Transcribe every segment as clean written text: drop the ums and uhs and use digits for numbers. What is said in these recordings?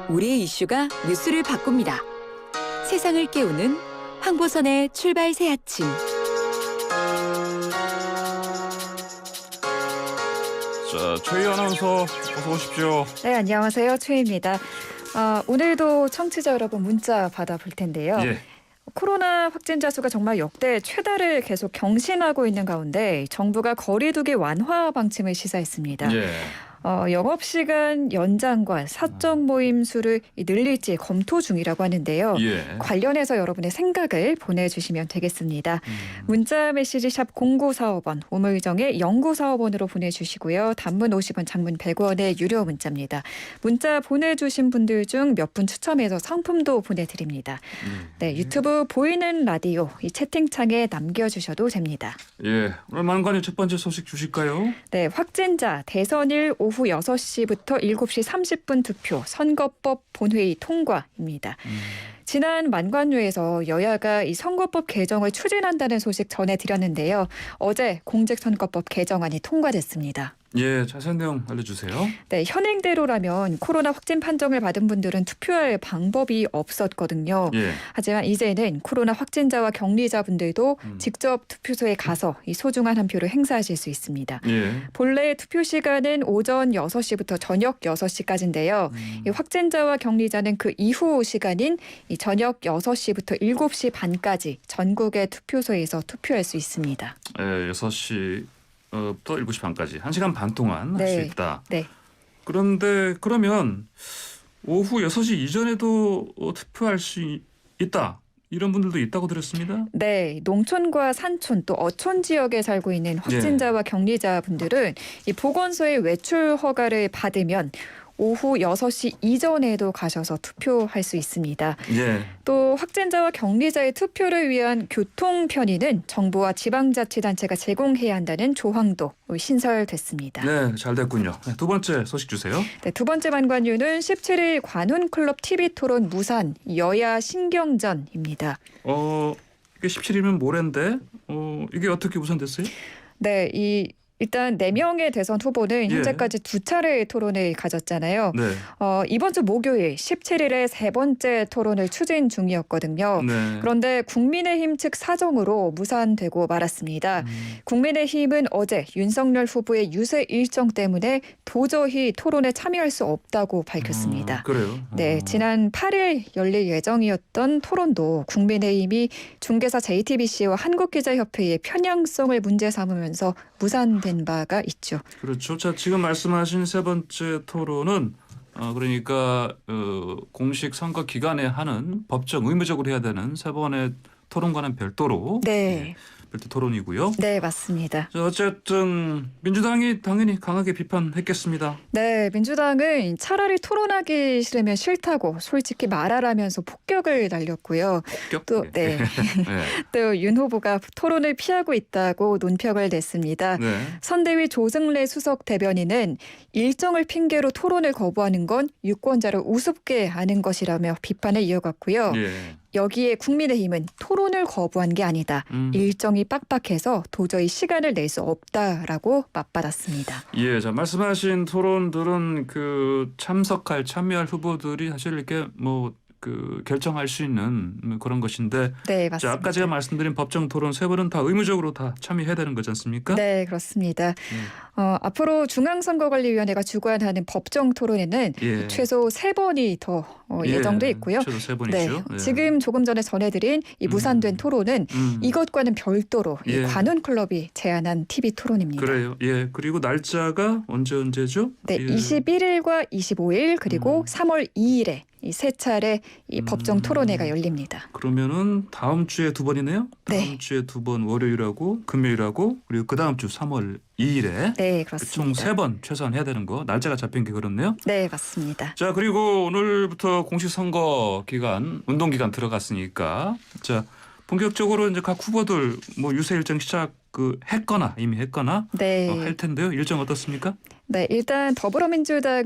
우리의 이슈가 뉴스를 바꿉니다. 세상을 깨우는 황보선의 출발 새 아침. 자, 최희 아나운서 어서 오십시오. 네, 안녕하세요. 최희입니다. 오늘도 청취자 여러분 문자 받아볼 텐데요. 예. 코로나 확진자 수가 정말 역대 최다를 계속 경신하고 있는 가운데 정부가 거리두기 완화 방침을 시사했습니다. 예. 영업시간 연장과 사적 모임 수를 늘릴지 검토 중이라고 하는데요. 예. 관련해서 여러분의 생각을 보내주시면 되겠습니다. 문자 메시지 샵 0945번, 우물정의 0945번으로 보내주시고요. 단문 50원, 장문 100원의 유료 문자입니다. 문자 보내주신 분들 중 몇 분 추첨해서 상품도 보내드립니다. 네, 유튜브 보이는 라디오 이 채팅창에 남겨주셔도 됩니다. 예. 오늘 만관의 첫 번째 소식 주실까요? 네, 확진자 대선일 오후 6시부터 7시 30분 투표, 선거법 본회의 통과입니다. 지난 만관위에서 여야가 이 선거법 개정을 추진한다는 소식 전해드렸는데요. 어제 공직선거법 개정안이 통과됐습니다. 예, 자세한 내용 알려주세요. 네, 현행대로라면 코로나 확진 판정을 받은 분들은 투표할 방법이 없었거든요. 예. 하지만 이제는 코로나 확진자와 격리자분들도 직접 투표소에 가서 이 소중한 한 표를 행사하실 수 있습니다. 예. 본래 투표 시간은 오전 6시부터 저녁 6시까지인데요. 이 확진자와 격리자는 그 이후 시간인 이 저녁 6시부터 7시 반까지 전국의 투표소에서 투표할 수 있습니다. 예, 6시 부터 7시 반까지 1시간 반 동안 할 수 있다. 네. 그런데 그러면 오후 6시 이전에도 투표할 수 있다. 이런 분들도 있다고 들었습니다. 네, 농촌과 산촌 또 어촌 지역에 살고 있는 확진자와 격리자분들은 이 보건소의 외출 허가를 받으면 오후 6시 이전에도 가셔서 투표할 수 있습니다. 예. 또 확진자와 격리자의 투표를 위한 교통 편의는 정부와 지방자치단체가 제공해야 한다는 조항도 신설됐습니다. 네, 잘 됐군요. 네, 두 번째 소식 주세요. 네, 두 번째 만관유는 17일 관훈클럽 TV토론 무산 여야 신경전입니다. 이게 17일이면 모레인데 이게 어떻게 무산됐어요? 네, 일단 4명의 대선 후보는 현재까지 2차례의 토론을 가졌잖아요. 네. 이번 주 목요일 17일에 세 번째 토론을 추진 중이었거든요. 네. 그런데 국민의힘 측 사정으로 무산되고 말았습니다. 국민의힘은 어제 윤석열 후보의 유세 일정 때문에 도저히 토론에 참여할 수 없다고 밝혔습니다. 그래요? 네, 지난 8일 열릴 예정이었던 토론도 국민의힘이 중개사 JTBC와 한국기자협회의 편향성을 문제 삼으면서 무산된 바가 있죠. 그렇죠. 자, 지금 말씀하신 세 번째 토론은 그러니까 공식 선거 기간에 하는 법정 의무적으로 해야 되는 세 번의 토론과는 별도로 네. 별도 토론이고요. 네, 맞습니다. 자, 어쨌든 민주당이 당연히 강하게 비판했겠습니다. 네, 민주당은 차라리 토론하기 싫으면 싫다고 솔직히 말하라면서 폭격을 날렸고요. 폭격? 또 네. 또 윤 후보가 토론을 피하고 있다고 논평을 냈습니다. 네. 선대위 조승래 수석 대변인은 일정을 핑계로 토론을 거부하는 건 유권자를 우습게 하는 것이라며 비판을 이어갔고요. 예. 여기에 국민의힘은 토론을 거부한 게 아니다. 일정이 빡빡해서 도저히 시간을 낼 수 없다라고 맞받았습니다. 예, 자 말씀하신 토론들은 참여할 후보들이 사실 이렇게 결정할 수 있는 그런 것인데, 네, 맞습니다. 자, 아까 제가 말씀드린 법정 토론 세 번은 다 의무적으로 다 참여해야 되는 거지 않습니까? 네, 그렇습니다. 앞으로 중앙선거관리위원회가 주관하는 법정 토론에는 최소 3번이 더 예정돼 있고요. 최소 3번이죠. 네, 지금 조금 전에 전해드린 이 무산된 토론은 이것과는 별도로 이 관훈클럽이 제안한 TV 토론입니다. 그래요. 예, 그리고 날짜가 언제죠? 네, 21일과 25일 그리고 3월 2일에 이 세 차례 이 법정 토론회가 열립니다. 그러면은 다음 주에 2번이네요. 다음 주에 2번 월요일하고 금요일하고 그리고 그 다음 주 3월 2일에 네, 총 그렇습니다. 3번 최소한 해야 되는 거 날짜가 잡힌 게 그렇네요. 네, 맞습니다. 자, 그리고 오늘부터 공식 선거 기간, 운동 기간 들어갔으니까 자 본격적으로 이제 각 후보들 유세 일정 시작 이미 했거나 네. 할 텐데요. 일정 어떻습니까? 네, 일단 더불어민주당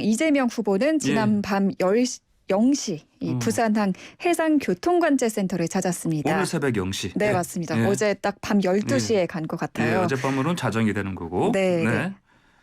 이재명 후보는 지난 밤 0시 이 부산항 해상교통관제센터를 찾았습니다. 오늘 새벽 0시. 네, 맞습니다. 어제 딱 밤 12시에 간 것 같아요. 어젯밤으로는 자정이 되는 거고. 네.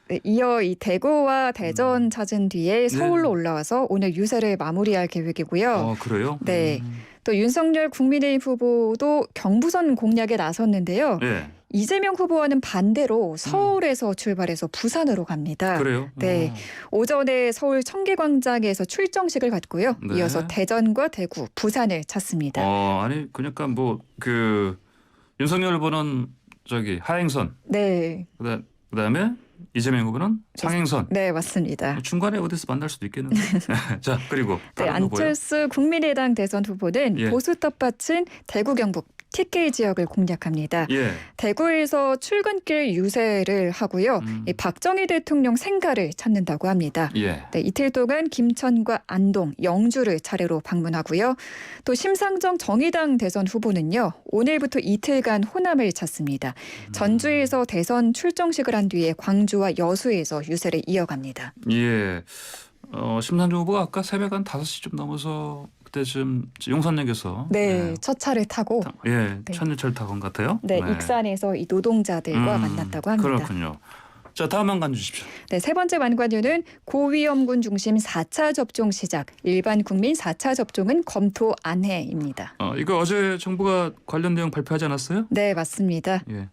네, 이어 이 대구와 대전 찾은 뒤에 서울로 올라와서 오늘 유세를 마무리할 계획이고요. 그래요? 네. 또 윤석열 국민의힘 후보도 경부선 공략에 나섰는데요. 네. 이재명 후보와는 반대로 서울에서 출발해서 부산으로 갑니다. 그래요? 네. 오전에 서울 청계광장에서 출정식을 갖고요. 네. 이어서 대전과 대구, 부산을 찾습니다. 아니 그러니까 뭐 그 윤석열 후보는 저기 하행선, 네. 그다음에 이재명 후보는 상행선. 네, 맞습니다. 중간에 어디서 만날 수도 있겠는데. 자, 그리고 네, 다른 후보요? 안철수 국민의당 대선 후보는 예. 보수 텃밭인 대구 경북 TK 지역을 공략합니다. 예. 대구에서 출근길 유세를 하고요. 이 박정희 대통령 생가를 찾는다고 합니다. 예. 네, 이틀 동안 김천과 안동, 영주를 차례로 방문하고요. 또 심상정 정의당 대선 후보는요. 오늘부터 이틀간 호남을 찾습니다. 전주에서 대선 출정식을 한 뒤에 광주와 여수에서 유세를 이어갑니다. 예. 심상정 후보가 아까 새벽 한 5시 좀 넘어서 그때쯤 용산역에서 네, 첫 차를 타고 네. 네. 천리철 타고 온 것 같아요. 네, 익산에서 이 노동자들과 만났다고 합니다. 그렇군요. 자, 다음 한관 주십시오. 네, 세 번째 만관유는 고위험군 중심 4차 접종 시작, 일반 국민 4차 접종은 검토 안해입니다. 이거 어제 정부가 관련 내용 발표하지 않았어요? 네, 맞습니다. 예.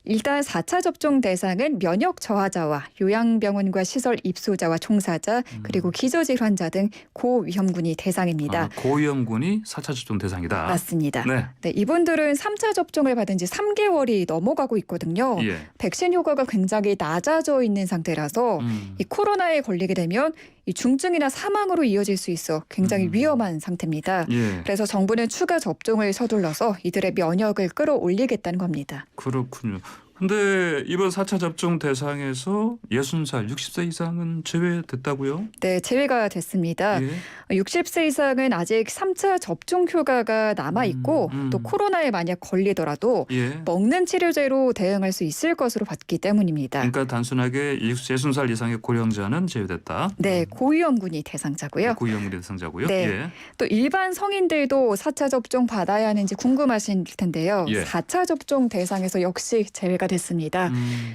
일단 4차 접종 대상은 면역 저하자와 요양병원과 시설 입소자와 종사자 그리고 기저질환자 등 고위험군이 대상입니다. 고위험군이 4차 접종 대상이다. 맞습니다. 네. 네, 이분들은 3차 접종을 받은 지 3개월이 넘어가고 있거든요. 예. 백신 효과가 굉장히 낮아져 있는 상태라서 이 코로나에 걸리게 되면 이 중증이나 사망으로 이어질 수 있어 굉장히 위험한 상태입니다. 예. 그래서 정부는 추가 접종을 서둘러서 이들의 면역을 끌어올리겠다는 겁니다. 그렇군요. 근데 이번 4차 접종 대상에서 60살, 60세 이상은 제외됐다고요? 네, 제외가 됐습니다. 예. 60세 이상은 아직 3차 접종 효과가 남아 있고 또 코로나에 만약 걸리더라도 예. 먹는 치료제로 대응할 수 있을 것으로 봤기 때문입니다. 그러니까 단순하게 60살 이상의 고령자는 제외됐다. 네, 고위험군이 대상자고요. 고위험군 대상자고요. 네. 예. 또 일반 성인들도 4차 접종 받아야 하는지 궁금하실 텐데요. 예. 4차 접종 대상에서 역시 제외가 됐습니다.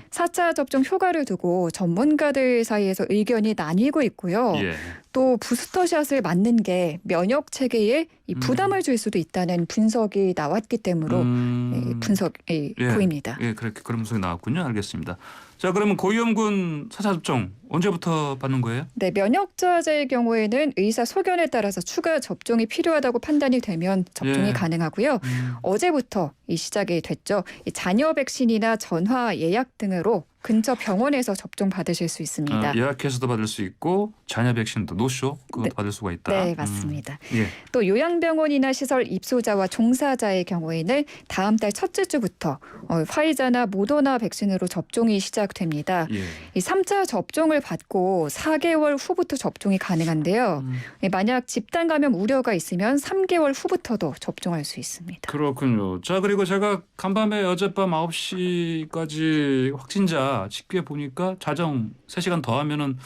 4차 접종 효과를 두고 전문가들 사이에서 의견이 나뉘고 있고요. 예. 또 부스터샷을 맞는 게 면역 체계에 이 부담을 줄 수도 있다는 분석이 나왔기 때문에 분석이 예. 보입니다. 예, 그렇게 그런 분석이 나왔군요. 알겠습니다. 자, 그러면 고위험군 4차 접종 언제부터 받는 거예요? 네, 면역 저하자의 경우에는 의사 소견에 따라서 추가 접종이 필요하다고 판단이 되면 접종이 예. 가능하고요. 어제부터 이 시작이 됐죠. 이 잔여 백신이나 전화 예약 등으로 근처 병원에서 접종 받으실 수 있습니다. 예약해서도 받을 수 있고 잔여 백신도 노쇼 그것도 네. 받을 수가 있다. 네, 맞습니다. 예. 또 요양병원이나 시설 입소자와 종사자의 경우에는 다음 달 첫째 주부터 화이자나 모더나 백신으로 접종이 시작됩니다. 예. 이 3차 접종을 받고 4개월 후부터 접종이 가능한데요. 만약 집단 감염 우려가 있으면 3개월 후부터도 접종할 수 있습니다. 그렇군요. 자, 그리고 제가 간밤에 어젯밤 9시까지 확진자 집계 보니까 자정 3시간 더 하면은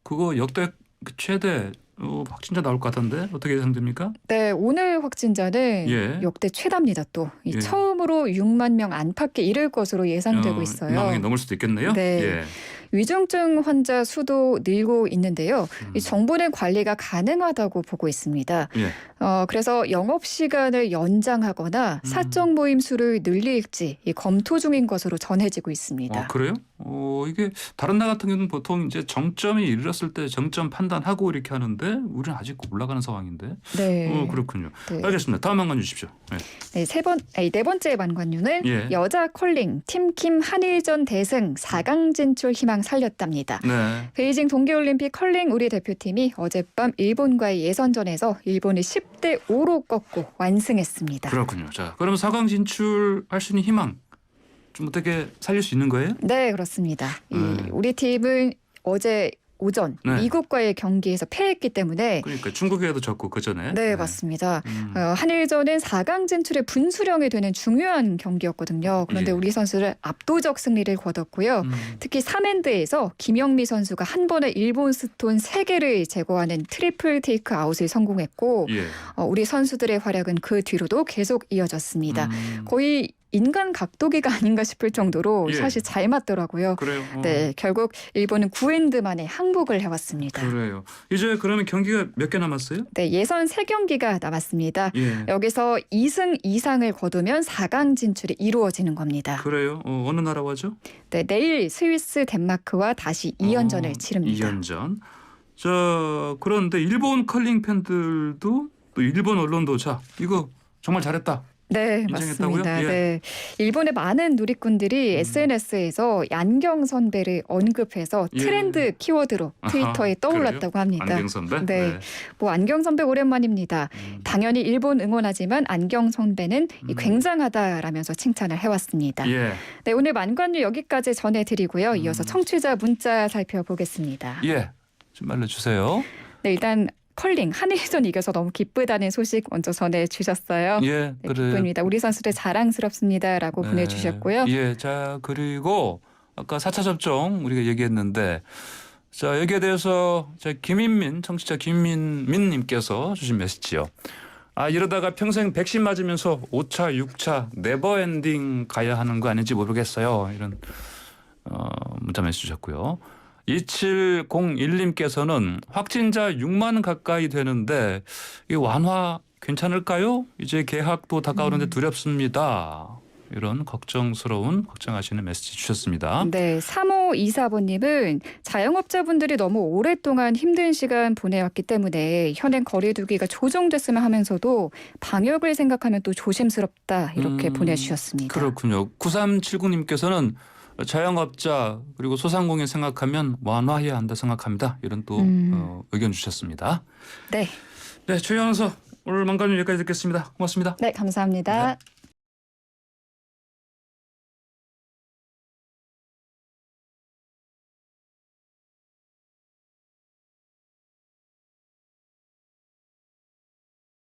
그거 역대 최대 확진자 나올 것 같은데 어떻게 예상됩니까? 네, 오늘 확진자는 예. 역대 최다입니다. 또 이 예. 처음으로 6만 명 안팎에 이를 것으로 예상되고 있어요. 6만 명이 넘을 수도 있겠네요. 네. 예. 위중증 환자 수도 늘고 있는데요. 이 정부는 관리가 가능하다고 보고 있습니다. 예. 그래서 영업 시간을 연장하거나 사적 모임 수를 늘릴지 검토 중인 것으로 전해지고 있습니다. 그래요? 이게 다른 나라 같은 경우는 보통 이제 정점이 이르렀을 때 정점 판단하고 이렇게 하는데 우리는 아직 올라가는 상황인데. 네. 그렇군요. 네. 알겠습니다. 다음 한관 주십시오. 네. 네, 네 번째 만관유는 예. 여자 컬링 팀킴 한일전 대승 4강 진출 희망 살렸답니다. 네. 베이징 동계올림픽 컬링 우리 대표팀이 어젯밤 일본과의 예선전에서 일본을 10대 5로 꺾고 완승했습니다. 그렇군요. 자, 그러면 4강 진출할 수 있는 희망 좀 어떻게 살릴 수 있는 거예요? 네, 그렇습니다. 우리 팀은 어제 오전 네. 미국과의 경기에서 패했기 때문에 그러니까 중국에도 졌고 그 전에. 네, 맞습니다. 한일전은 4강 진출의 분수령이 되는 중요한 경기였거든요. 그런데 예. 우리 선수를 압도적 승리를 거뒀고요. 특히 3엔드에서 김영미 선수가 한 번에 일본 스톤 3개를 제거하는 트리플 테이크 아웃을 성공했고 예. 우리 선수들의 활약은 그 뒤로도 계속 이어졌습니다. 거의 인간 각도기가 아닌가 싶을 정도로 예. 샷이 잘 맞더라고요. 그래요. 네, 결국 일본은 9엔드 만에 항복을 해왔습니다. 그래요. 이제 그러면 경기가 몇 개 남았어요? 네, 예선 3경기가 남았습니다. 예. 여기서 2승 이상을 거두면 4강 진출이 이루어지는 겁니다. 그래요. 어느 나라와 하죠? 네, 내일 스위스 덴마크와 다시 2연전을 치릅니다. 2연전. 자, 그런데 일본 커링 팬들도 또 일본 언론도 자, 이거 정말 잘했다. 네, 인정했다고요? 맞습니다. 예. 네, 일본의 많은 누리꾼들이 SNS에서 안경 선배를 언급해서 예. 트렌드 키워드로 트위터에 아하, 떠올랐다고 그래요? 합니다. 안경 선배? 네. 뭐 안경 선배 오랜만입니다. 당연히 일본 응원하지만 안경 선배는 이 굉장하다라면서 칭찬을 해왔습니다. 예. 네, 오늘 만관유 여기까지 전해드리고요. 이어서 청취자 문자 살펴보겠습니다. 예. 좀 알려주세요. 네, 일단 컬링 한일전 이겨서 너무 기쁘다는 소식 먼저 전해주셨어요. 예. 네, 기쁩니다. 우리 선수들 자랑스럽습니다라고 네. 보내주셨고요. 예. 자, 그리고 아까 4차 접종 우리가 얘기했는데 자, 여기에 대해서 김인민 청취자 김민민님께서 주신 메시지요. 아, 이러다가 평생 백신 맞으면서 5차, 6차 네버엔딩 가야 하는 거 아닌지 모르겠어요. 이런 문자 메시지 주셨고요. 2701님께서는 확진자 6만 가까이 되는데 이 완화 괜찮을까요? 이제 개학도 다가오는데 두렵습니다. 이런 걱정하시는 메시지 주셨습니다. 네, 3524번님은 자영업자분들이 너무 오랫동안 힘든 시간 보내왔기 때문에 현행 거리두기가 조정됐으면 하면서도 방역을 생각하면 또 조심스럽다 이렇게 보내주셨습니다. 그렇군요. 9379님께서는 자영업자 그리고 소상공인 생각하면 완화해야 한다 생각합니다. 이런 또 의견 주셨습니다. 네, 네, 최연서 오늘 만관유 여기까지 듣겠습니다. 고맙습니다. 네 감사합니다. 네.